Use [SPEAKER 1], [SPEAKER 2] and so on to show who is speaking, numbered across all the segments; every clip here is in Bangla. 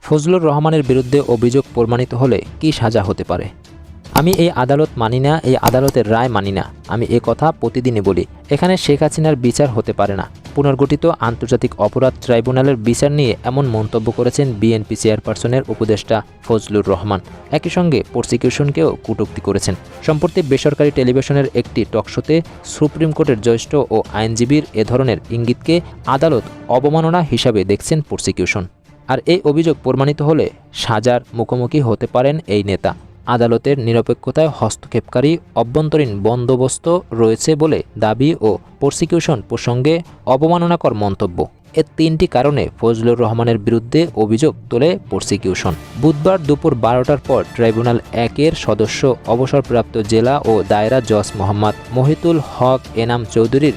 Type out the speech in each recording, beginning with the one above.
[SPEAKER 1] ফজলুর রহমানের বিরুদ্ধে অভিযোগ প্রমাণিত হলে কী সাজা হতে পারে? আমি এই আদালত মানি না, এই আদালতের রায় মানি না। আমি এ কথা প্রতিদিনই বলি। এখানে শেখ হাসিনার বিচার হতে পারে না। পুনর্গঠিত আন্তর্জাতিক অপরাধ ট্রাইব্যুনালের বিচার নিয়ে এমন মন্তব্য করেছেন বিএনপি চেয়ারপারসনের উপদেষ্টা ফজলুর রহমান। একই সঙ্গে প্রসিকিউশনকেও কটূক্তি করেছেন। সম্প্রতি বেসরকারি টেলিভিশনের একটি টকশোতে সুপ্রিম কোর্টের জ্যেষ্ঠ ও আইনজীবীর এ ধরনের ইঙ্গিতকে আদালত অবমাননা হিসাবে দেখছেন প্রসিকিউশন। আর এই অভিযোগ প্রমাণিত হলে সাজার মুখোমুখি হতে পারেন এই নেতা। আদালতের নিরপেক্ষতায় হস্তক্ষেপকারী অভ্যন্তরীণ বন্দোবস্ত রয়েছে বলে দাবি ও প্রসিকিউশন প্রসঙ্গে অবমাননাকর মন্তব্য। এ তিনটি কারণে ফজলুর রহমানের বিরুদ্ধে অভিযোগ তোলে প্রসিকিউশন। বুধবার দুপুর 12টার পর ট্রাইব্যুনাল 1-এর সদস্য অবসরপ্রাপ্ত জেলা ও দায়রা জজ মোহাম্মদ মহিতুল হক এনাম চৌধুরীর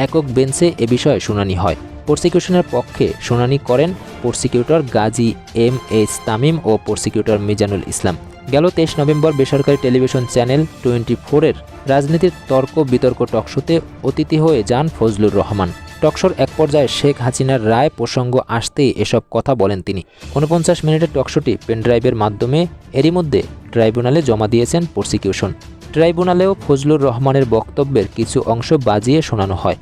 [SPEAKER 1] একক বেঞ্চে এ বিষয়ে শুনানি হয়। প্রসিকিউশনের পক্ষে শুনানি করেন প্রসিকিউটর গাজী এম.এইচ. তামিম ও প্রসিকিউটর মিজানুল ইসলাম। গেল 23 নভেম্বর বেসরকারি টেলিভিশন চ্যানেল 24-এর রাজনীতির তর্ক বিতর্ক টকশোতে অতিথি হয়ে যান ফজলুর রহমান। টকশোর এক পর্যায়ে শেখ হাসিনার রায় প্রসঙ্গ আসতেই এসব কথা বলেন তিনি। 49 মিনিটের টকশোটি পেনড্রাইভের মাধ্যমে এরই মধ্যে ট্রাইব্যুনালে জমা দিয়েছেন প্রসিকিউশন। ট্রাইব্যুনালেও ফজলুর রহমানের বক্তব্যের কিছু অংশ বাজিয়ে শোনানো হয়।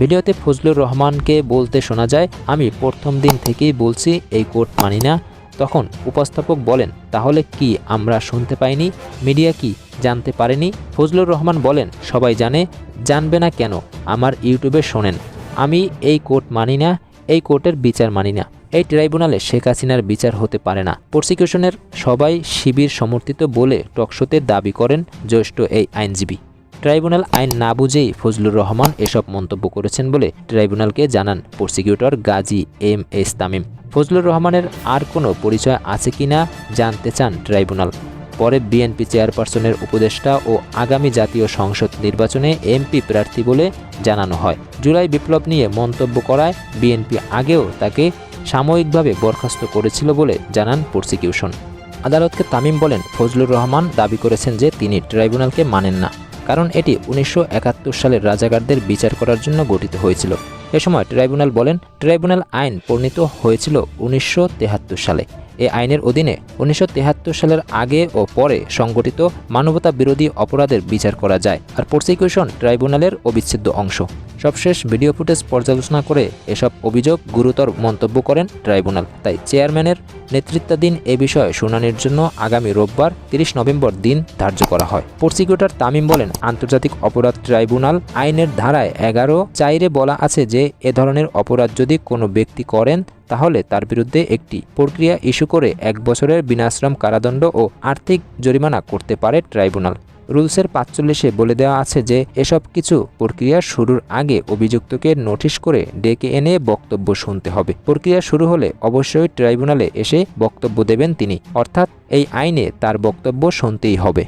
[SPEAKER 1] ভিডিওতে ফজলুর রহমানকে বলতে শোনা যায়, আমি প্রথম দিন থেকেই বলছি এই কোর্ট মানি না। তখন উপস্থাপক বলেন, তাহলে কি আমরা শুনতে পাইনি? মিডিয়া কি জানতে পারেনি? ফজলুর রহমান বলেন, সবাই জানে, জানবে না কেন? আমার ইউটিউবে শোনেন। আমি এই কোর্ট মানি না, এই কোর্টের বিচার মানি না। এই ট্রাইব্যুনালে শেখ হাসিনার বিচার হতে পারে না। প্রসিকিউশনের সবাই শিবির সমর্থিত বলে টকশোতে দাবি করেন জ্যেষ্ঠ এই আইনজীবী। ট্রাইব্যুনাল আইন না বুঝেই ফজলুর রহমান এসব মন্তব্য করেছেন বলে ট্রাইব্যুনালকে জানান প্রসিকিউটর গাজী এম.এইচ. তামিম। ফজলুর রহমানের আর কোনো পরিচয় আছে কিনা জানতে চান ট্রাইব্যুনাল। পরে বিএনপি চেয়ারপারসনের উপদেষ্টা ও আগামী জাতীয় সংসদ নির্বাচনে এমপি প্রার্থী বলে জানানো হয়। জুলাই বিপ্লব নিয়ে মন্তব্য করায় বিএনপি আগেও তাকে সাময়িকভাবে বরখাস্ত করেছিল বলে জানান প্রসিকিউশন। আদালতকে তামিম বলেন, ফজলুর রহমান দাবি করেছেন যে তিনি ট্রাইব্যুনালকে মানেন না, কারণ এটি 1971 সালের রাজাকারদের বিচার করার জন্য গঠিত হয়েছিল। এ সময় ট্রাইব্যুনাল বলেন, ট্রাইব্যুনাল আইন প্রণীত হয়েছিল 1973 সালে। এই আইনের অধীনে 1973 সালের আগে ও পরে সংগঠিত মানবতা বিরোধী অপরাধের বিচার করা যায়। আর প্রসিকিউশন ট্রাইব্যুনালের অবিচ্ছেদ্য অংশ। সবশেষ ভিডিও ফুটেজ পর্যালোচনা করে এসব অভিযোগ গুরুতর মন্তব্য করেন ট্রাইব্যুনাল। তাই চেয়ারম্যানের নেতৃত্বাধীন এ বিষয়ে শুনানির জন্য আগামী রোববার 30 নভেম্বর দিন ধার্য করা হয়। প্রসিকিউটর তামিম বলেন, আন্তর্জাতিক অপরাধ ট্রাইব্যুনাল আইনের ধারায় 11(4)-এ বলা আছে যে এ ধরনের অপরাধ যদি কোনো ব্যক্তি করেন তাহলে তার বিরুদ্ধে একটি প্রক্রিয়া ইস্যু করে 1 বছরের বিনাশ্রম কারাদণ্ড ও আর্থিক জরিমানা করতে পারে ট্রাইব্যুনাল। রুলসের 45-এ বলে দেওয়া আছে যে এসব কিছু প্রক্রিয়া শুরুর আগে অভিযুক্তকে নোটিশ করে ডেকে এনে বক্তব্য শুনতে হবে। প্রক্রিয়া শুরু হলে অবশ্যই ট্রাইব্যুনালে এসে বক্তব্য দেবেন তিনি, অর্থাৎ এই আইনে তার বক্তব্য শুনতেই হবে।